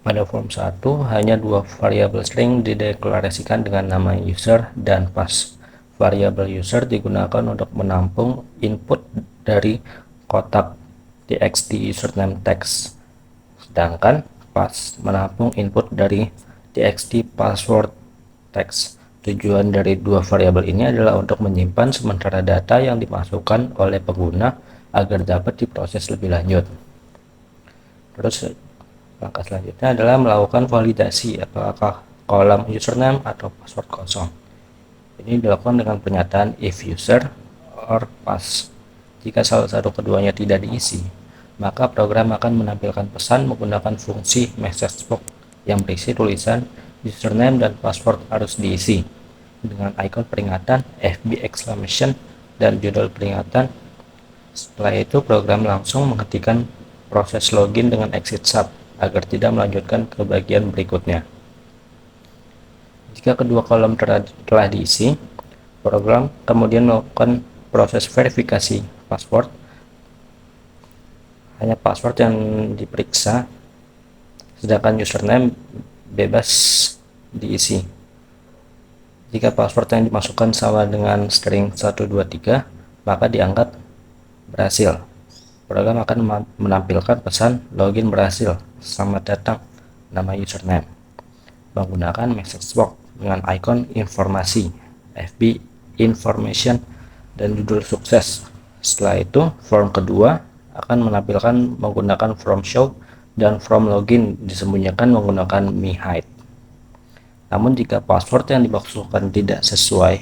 Pada form 1, hanya dua variabel string dideklarasikan dengan nama user dan pass. Variabel user digunakan untuk menampung input dari kotak txt username text, sedangkan pass menampung input dari txt password text. Tujuan dari dua variabel ini adalah untuk menyimpan sementara data yang dimasukkan oleh pengguna agar dapat diproses lebih lanjut. Terus langkah selanjutnya adalah melakukan validasi apakah kolom username atau password kosong. Ini dilakukan dengan pernyataan if user or pass. Jika salah satu keduanya tidak diisi, maka program akan menampilkan pesan menggunakan fungsi message box yang berisi tulisan username dan password harus diisi dengan ikon peringatan FB exclamation dan judul peringatan. Setelah itu program langsung menghentikan proses login dengan exit sub agar tidak melanjutkan ke bagian berikutnya. Jika kedua kolom telah diisi, program kemudian melakukan proses verifikasi password. Hanya password yang diperiksa, sedangkan username bebas diisi. Jika password yang dimasukkan sama dengan string 123, maka dianggap berhasil. Program akan menampilkan pesan login berhasil, selamat datang, nama username, menggunakan message box dengan ikon informasi FB information dan judul sukses. Setelah itu form kedua akan menampilkan menggunakan from show dan from login disembunyikan menggunakan me hide. Namun jika password yang dimasukkan tidak sesuai,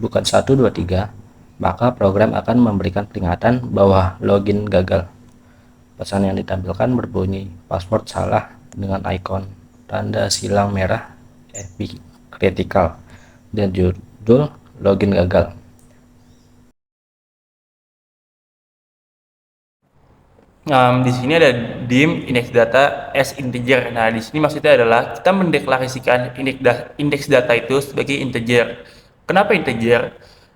bukan 123, maka program akan memberikan peringatan bahwa login gagal. Pesan yang ditampilkan berbunyi password salah dengan ikon tanda silang merah FB critical dan judul login gagal. Di sini ada dim index data as integer. Nah, di sini maksudnya adalah kita mendeklarasikan indeks data itu sebagai integer. Kenapa integer?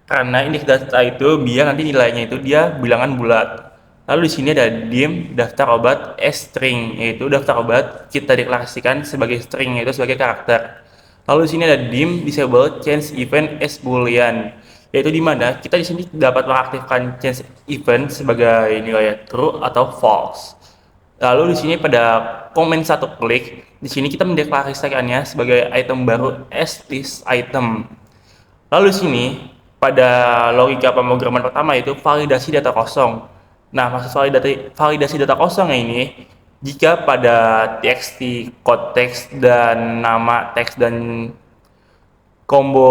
Karena indeks data itu biar nanti nilainya itu dia bilangan bulat. Lalu di sini ada dim daftar obat as string, yaitu daftar obat kita deklarasikan sebagai string, yaitu sebagai karakter. Lalu di sini ada dim disable change event as boolean, yaitu di mana kita di sini dapat mengaktifkan change event sebagai nilai true atau false. Lalu di sini pada komen satu klik, di sini kita mendeklarasikannya sebagai item baru as list item. Lalu di sini pada logika pemrograman pertama itu validasi data kosong. Nah, maksud validasi data kosong ini jika pada txt, code text, dan nama teks dan combo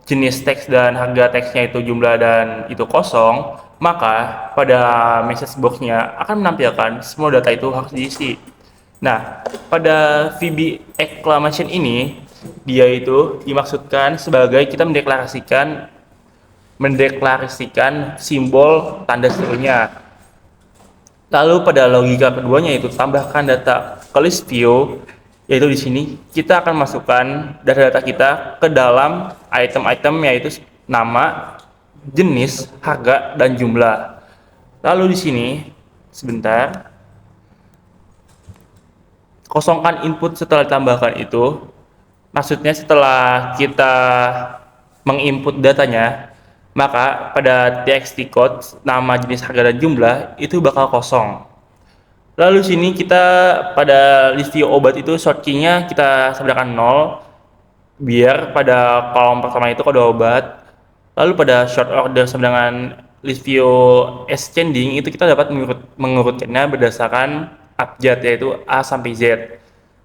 jenis teks dan harga teksnya itu jumlah dan itu kosong, maka pada message box-nya akan menampilkan semua data itu harus diisi. Nah, pada VB exclamation ini dia itu dimaksudkan sebagai kita mendeklarasikan simbol tanda serunya. Lalu pada logika keduanya itu tambahkan data ke list view, yaitu di sini kita akan masukkan data-data kita ke dalam item-item, yaitu nama, jenis, harga, dan jumlah. Lalu di sini sebentar, kosongkan input setelah ditambahkan itu, maksudnya setelah kita menginput datanya, maka pada txt code nama, jenis, harga, dan jumlah itu bakal kosong. Lalu sini kita pada list view obat itu short key-nya kita samakan 0 biar pada kolom pertama itu kode obat. Lalu pada short order sama dengan list view ascending itu kita dapat mengurutkannya berdasarkan abjad, yaitu A sampai Z.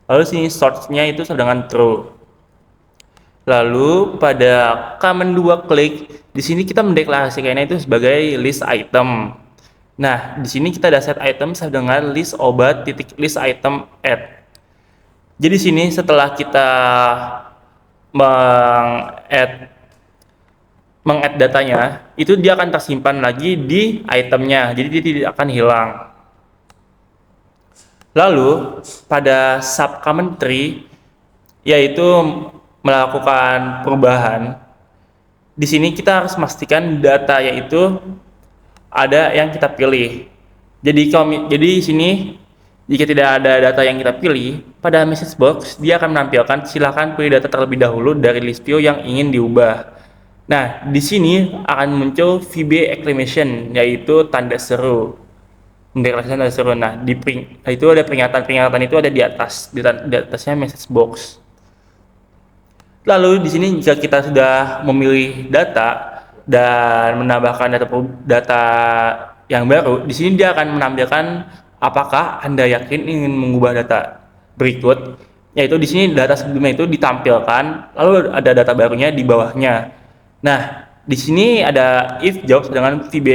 Lalu sini short-nya itu sama dengan true. Lalu pada command 2 klik, di sini kita mendeklarasikannya itu sebagai list item. Nah, di sini kita ada set item sama dengan list obat titik list item add. Jadi sini setelah kita meng-add datanya, itu dia akan tersimpan lagi di itemnya, jadi dia tidak akan hilang. Lalu pada sub command tree, yaitu melakukan perubahan. Di sini kita harus memastikan data yaitu ada yang kita pilih. Jadi di sini Jika tidak ada data yang kita pilih, pada message box dia akan menampilkan silakan pilih data terlebih dahulu dari list view yang ingin diubah. Nah, di sini akan muncul VB exclamation, yaitu tanda seru. Mendeklarasikan tanda seru. Nah, itu ada peringatan itu ada di atasnya message box. Lalu di sini jika kita sudah memilih data dan menambahkan data yang baru, di sini dia akan menampilkan apakah Anda yakin ingin mengubah data berikut, yaitu di sini data sebelumnya itu ditampilkan, lalu ada data barunya di bawahnya. Nah, di sini ada if jawab dengan VB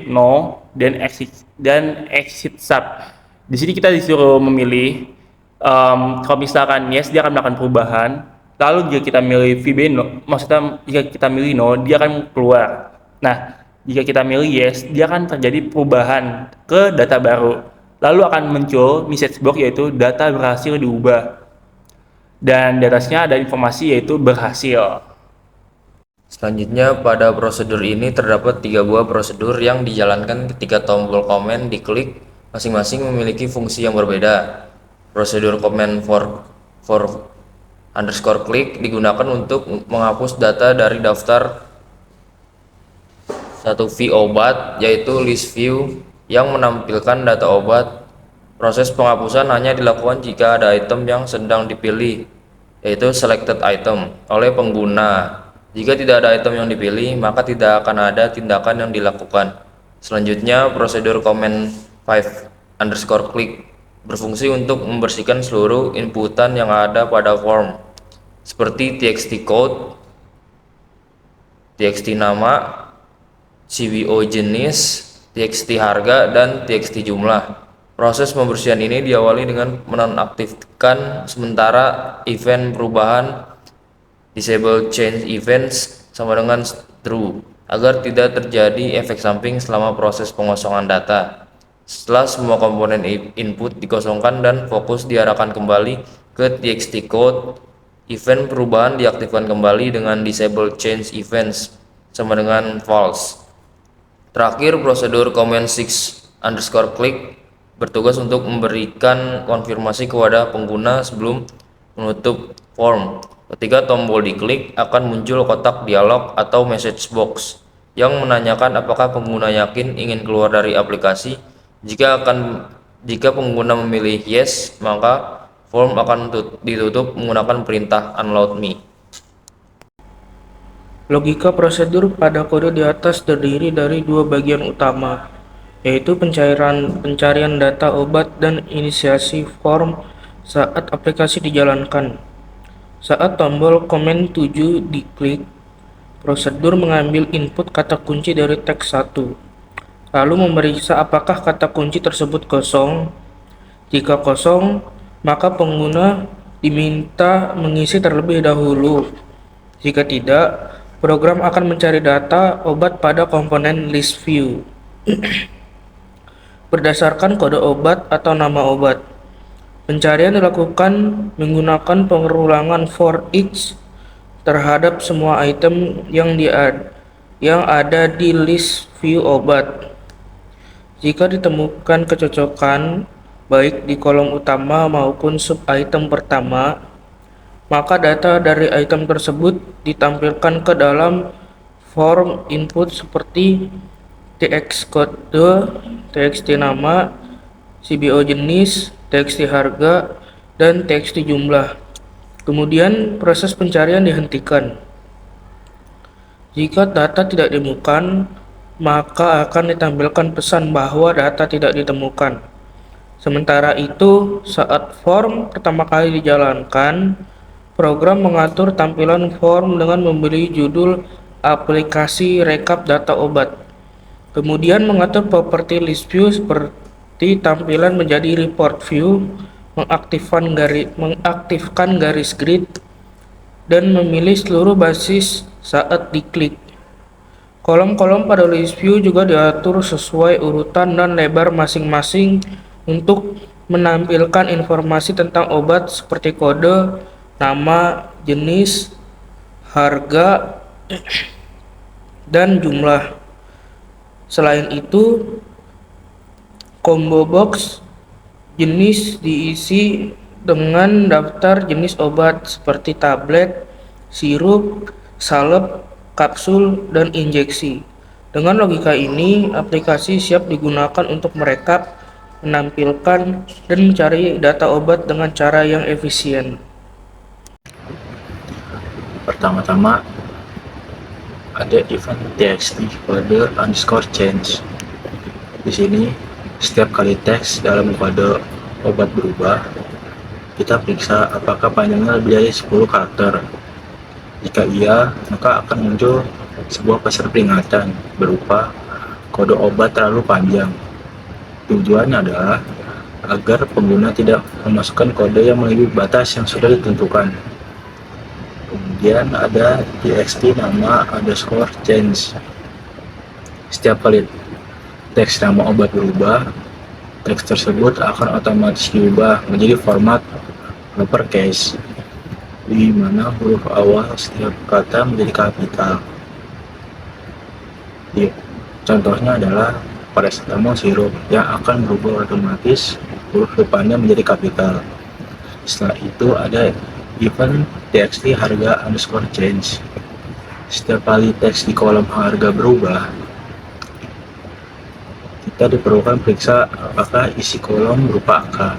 no dan exit sub. Di sini kita disuruh memilih kalau misalkan yes dia akan melakukan perubahan. Lalu jika kita milih VB no, maksudnya jika kita milih no, dia akan keluar. Nah, jika kita milih yes, dia akan terjadi perubahan ke data baru. Lalu akan muncul message box yaitu data berhasil diubah. Dan di atasnya ada informasi yaitu berhasil. Selanjutnya, pada prosedur ini terdapat 3 buah prosedur yang dijalankan ketika tombol komen diklik, masing-masing memiliki fungsi yang berbeda. Prosedur comment for underscore click digunakan untuk menghapus data dari daftar 1V obat, yaitu list view yang menampilkan data obat. Proses penghapusan hanya dilakukan jika ada item yang sedang dipilih, yaitu selected item, oleh pengguna. Jika tidak ada item yang dipilih, maka tidak akan ada tindakan yang dilakukan. Selanjutnya, prosedur comment 5 underscore click berfungsi untuk membersihkan seluruh inputan yang ada pada form, seperti txt code, txt nama, CBO jenis, txt harga, dan txt jumlah. Proses pembersihan ini diawali dengan menonaktifkan sementara event perubahan disable change events sama dengan true agar tidak terjadi efek samping selama proses pengosongan data. Setelah semua komponen input dikosongkan dan fokus diarahkan kembali ke txt code, event perubahan diaktifkan kembali dengan disable change events sama dengan false. Terakhir, prosedur comment 6 underscore click bertugas untuk memberikan konfirmasi kepada pengguna sebelum menutup form. Ketika tombol diklik, akan muncul kotak dialog atau message box yang menanyakan apakah pengguna yakin ingin keluar dari aplikasi. Jika pengguna memilih yes, maka form akan ditutup menggunakan perintah unload me. Logika prosedur pada kode di atas terdiri dari 2 bagian utama, yaitu pencarian data obat dan inisiasi form saat aplikasi dijalankan. Saat tombol komen 7 diklik, prosedur mengambil input kata kunci dari teks 1, lalu memeriksa apakah kata kunci tersebut kosong. Jika kosong, maka pengguna diminta mengisi terlebih dahulu. Jika tidak, program akan mencari data obat pada komponen list view berdasarkan kode obat atau nama obat. Pencarian dilakukan menggunakan pengulangan for each terhadap semua item yang ada di list view obat. Jika ditemukan kecocokan baik di kolom utama maupun sub item pertama, maka data dari item tersebut ditampilkan ke dalam form input seperti txt kode, txt nama, CBO jenis, txt harga, dan txt jumlah. Kemudian proses pencarian dihentikan. Jika data tidak ditemukan, maka akan ditampilkan pesan bahwa data tidak ditemukan. Sementara itu, saat form pertama kali dijalankan, program mengatur tampilan form dengan memberi judul aplikasi rekap data obat. Kemudian mengatur properti list view seperti tampilan menjadi report view, mengaktifkan garis grid, dan memilih seluruh basis saat diklik. Kolom-kolom pada list view juga diatur sesuai urutan dan lebar masing-masing untuk menampilkan informasi tentang obat seperti kode, nama, jenis, harga, dan jumlah. Selain itu, combo box jenis diisi dengan daftar jenis obat seperti tablet, sirup, salep, kapsul, dan injeksi. Dengan logika ini, aplikasi siap digunakan untuk merekap, menampilkan, dan mencari data obat dengan cara yang efisien. Pertama-tama ada event txt kode underscore change. Di sini setiap kali teks dalam kode obat berubah, kita periksa apakah panjangnya lebih dari 10 karakter. Jika iya, maka akan muncul sebuah pesan peringatan berupa kode obat terlalu panjang. Tujuannya adalah agar pengguna tidak memasukkan kode yang melebihi batas yang sudah ditentukan. Kemudian ada txt nama underscore change. Setiap kali teks nama obat berubah, teks tersebut akan otomatis diubah menjadi format uppercase, di mana huruf awal setiap kata menjadi kapital. Contohnya adalah paracetamol sirup yang akan berubah otomatis huruf depannya menjadi kapital. Setelah itu ada event txt harga underscore change. Setiap kali teks di kolom harga berubah, kita diperlukan periksa apakah isi kolom berupa angka.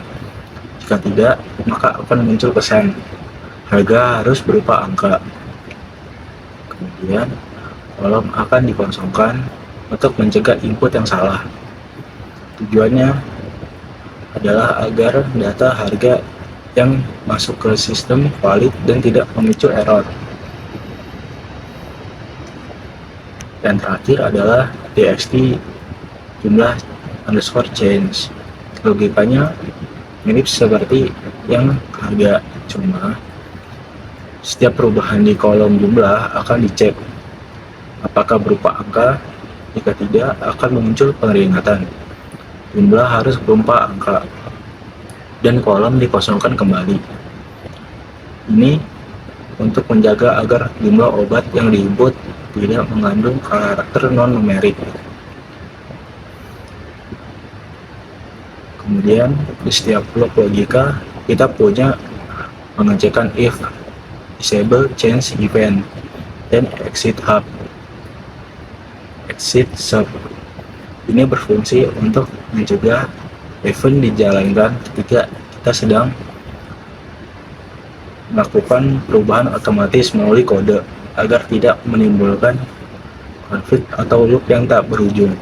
Jika tidak, maka akan muncul pesan harga harus berupa angka. Kemudian kolom akan dikosongkan untuk mencegah input yang salah. Tujuannya adalah agar data harga yang masuk ke sistem valid dan tidak memicu error. Dan terakhir adalah txt jumlah underscore change. Logikanya mirip seperti yang harga, cuma setiap perubahan di kolom jumlah akan dicek apakah berupa angka. Jika tidak, akan muncul peringatan jumlah harus berupa angka dan kolom dikosongkan kembali. Ini untuk menjaga agar jumlah obat yang diinput tidak mengandung karakter non-numerik. Kemudian di setiap blok logika kita punya pengecekan if, disable change event, dan exit hub, exit sub. Ini berfungsi untuk mencegah event dijalankan ketika kita sedang melakukan perubahan otomatis melalui kode agar tidak menimbulkan konflik atau loop yang tak berujung.